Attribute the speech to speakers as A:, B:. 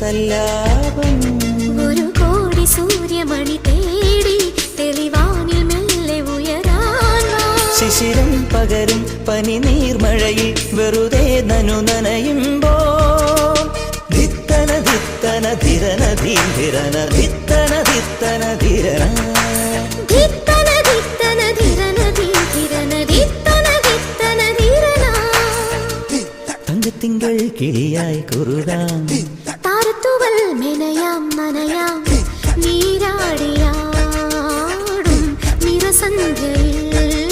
A: സല്ലാപം
B: ഒരു കോടി സൂര്യമണി തേടി തെളിവാനിൽ മെല്ലെ ഉയരാൻ
A: ശിശിരം പകരും പനി നീർമഴയിൽ വെറുതെ നനയുമ്പോ ധിത്തന ധിത്തന ധിരന ധീരന ധിത്തന ധിത്തന ധിരന
B: ധിത്തന ധിത്തന ധിരന ധീരന ധിത്തന ധിത്തന ധിരന
A: തങ്കത്തിങ്കൾ കിളിയായി കുറുതാം